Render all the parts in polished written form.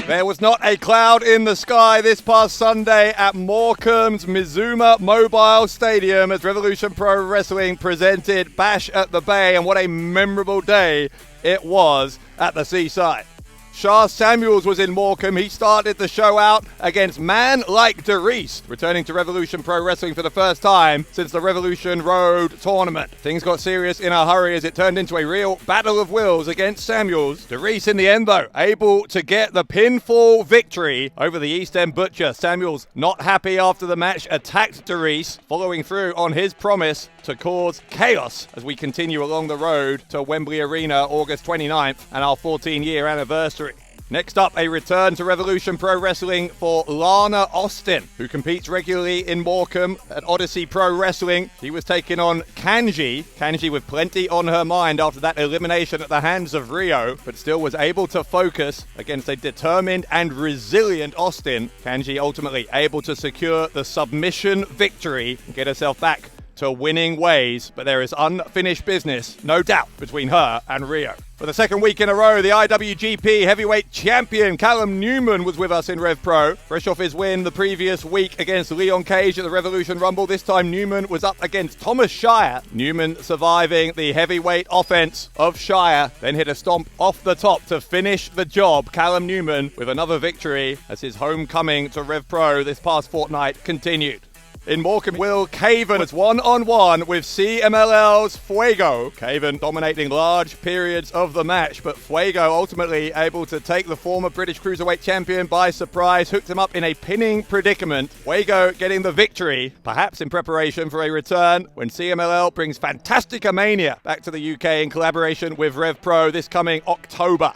There was not a cloud in the sky this past Sunday at Morecambe's Mizuma Mobile Stadium as Revolution Pro Wrestling presented Bash at the Bay, and what a memorable day it was at the seaside. Shah Samuels was in Morecambe. He started the show out against Man Like Derice, returning to Revolution Pro Wrestling for the first time since the Revolution Road tournament. Things got serious in a hurry as it turned into a real battle of wills against Samuels. Derice in the end, though, able to get the pinfall victory over the East End Butcher. Samuels, not happy after the match, attacked Derice, following through on his promise to cause chaos as we continue along the road to Wembley Arena August 29th and our 14-year anniversary. Next up, a return to Revolution Pro Wrestling for Lana Austin, who competes regularly in Morecambe at Odyssey Pro Wrestling. She was taking on Kanji with plenty on her mind after that elimination at the hands of Rio, but still was able to focus against a determined and resilient Austin. Kanji ultimately able to secure the submission victory and get herself back to winning ways, but there is unfinished business, no doubt, between her and Rio. For the second week in a row, the IWGP Heavyweight Champion Callum Newman was with us in RevPro. Fresh off his win the previous week against Leon Cage at the Revolution Rumble, this time Newman was up against Thomas Shire. Newman surviving the heavyweight offense of Shire, then hit a stomp off the top to finish the job. Callum Newman with another victory as his homecoming to RevPro this past fortnight continued. In Morecambe, Will Caven was one-on-one with CMLL's Fuego. Caven dominating large periods of the match, but Fuego ultimately able to take the former British Cruiserweight Champion by surprise, hooked him up in a pinning predicament. Fuego getting the victory, perhaps in preparation for a return when CMLL brings Fantastica Mania back to the UK in collaboration with RevPro this coming October.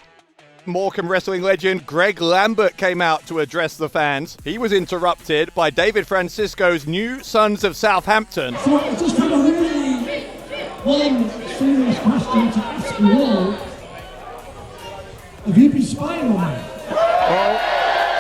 Morecambe wrestling legend Greg Lambert came out to address the fans. He was interrupted by David Francisco's new Sons of Southampton. So I just have a really one serious question to ask you all. Have you been spying on me?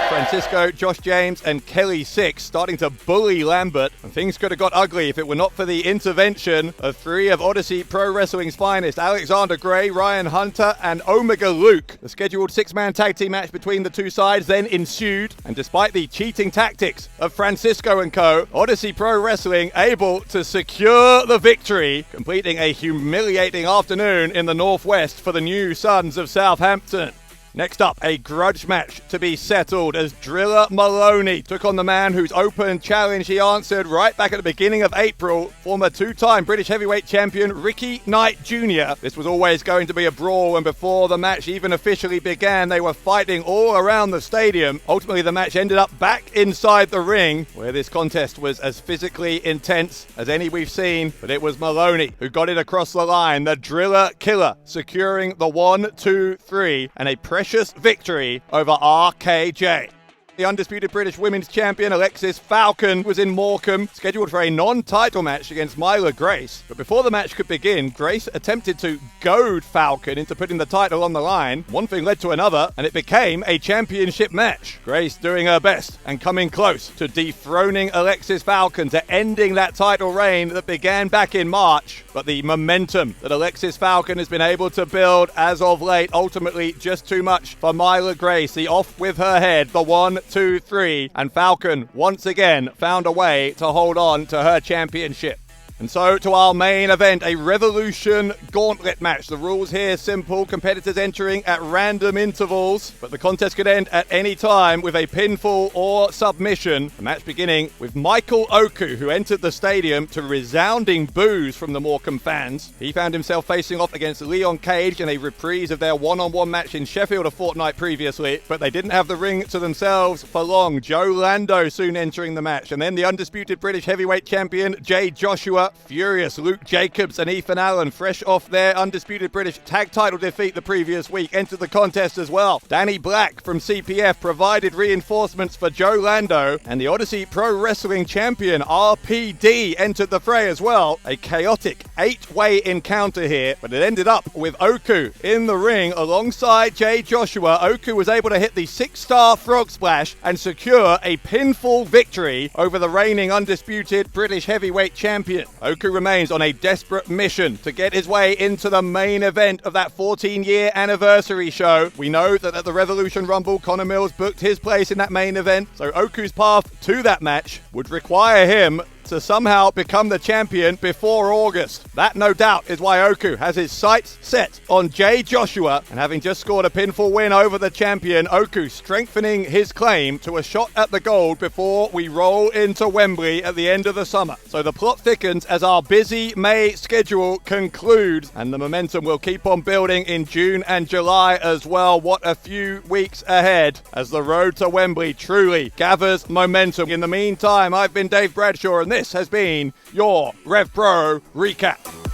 Francisco, Josh James and Kelly Six starting to bully Lambert, and things could have got ugly if it were not for the intervention of three of Odyssey Pro Wrestling's finest, Alexander Gray, Ryan Hunter and Omega Luke. The scheduled six-man tag team match between the two sides then ensued, and despite the cheating tactics of Francisco and co, Odyssey Pro Wrestling able to secure the victory, completing a humiliating afternoon in the Northwest for the new Sons of Southampton. Next up, a grudge match to be settled as Driller Maloney took on the man whose open challenge he answered right back at the beginning of April, former two-time British Heavyweight Champion Ricky Knight Jr. This was always going to be a brawl, and before the match even officially began, they were fighting all around the stadium. Ultimately, the match ended up back inside the ring, where this contest was as physically intense as any we've seen, but it was Maloney who got it across the line, the Driller Killer, securing the 1-2-3 and a precious victory over RKJ. The undisputed British Women's Champion Alexis Falcon was in Morecambe, scheduled for a non-title match against Myla Grace. But before the match could begin, Grace attempted to goad Falcon into putting the title on the line. One thing led to another, and it became a championship match. Grace doing her best and coming close to dethroning Alexis Falcon, to ending that title reign that began back in March. But the momentum that Alexis Falcon has been able to build as of late, ultimately just too much for Myla Grace. The off with her head, the 1-2-3, and Falcon once again found a way to hold on to her championship. And so to our main event, a Revolution Gauntlet match. The rules here simple, competitors entering at random intervals, but the contest could end at any time with a pinfall or submission. The match beginning with Michael Oku, who entered the stadium to resounding boos from the Morecambe fans. He found himself facing off against Leon Cage in a reprise of their one-on-one match in Sheffield a fortnight previously, but they didn't have the ring to themselves for long. Joe Lando soon entering the match, and then the undisputed British Heavyweight Champion Jay Joshua, furious Luke Jacobs and Ethan Allen, fresh off their undisputed British tag title defeat the previous week, entered the contest as well. Danny Black from CPF provided reinforcements for Joe Lando, and the Odyssey Pro Wrestling Champion RPD entered the fray as well. A chaotic 8-way encounter here, but it ended up with Oku in the ring alongside Jay Joshua. Oku was able to hit the 6-star frog splash and secure a pinfall victory over the reigning undisputed British Heavyweight Champion. Oku remains on a desperate mission to get his way into the main event of that 14-year anniversary show. We know that at the Revolution Rumble, Connor Mills booked his place in that main event, so Oku's path to that match would require him to somehow become the champion before August. That, no doubt, is why Oku has his sights set on Jay Joshua, and having just scored a pinfall win over the champion, Oku strengthening his claim to a shot at the gold before we roll into Wembley at the end of the summer. So the plot thickens as our busy May schedule concludes, and the momentum will keep on building in June and July as well. What a few weeks ahead as the road to Wembley truly gathers momentum. In the meantime, I've been Dave Bradshaw, and this has been your RevPro Recap.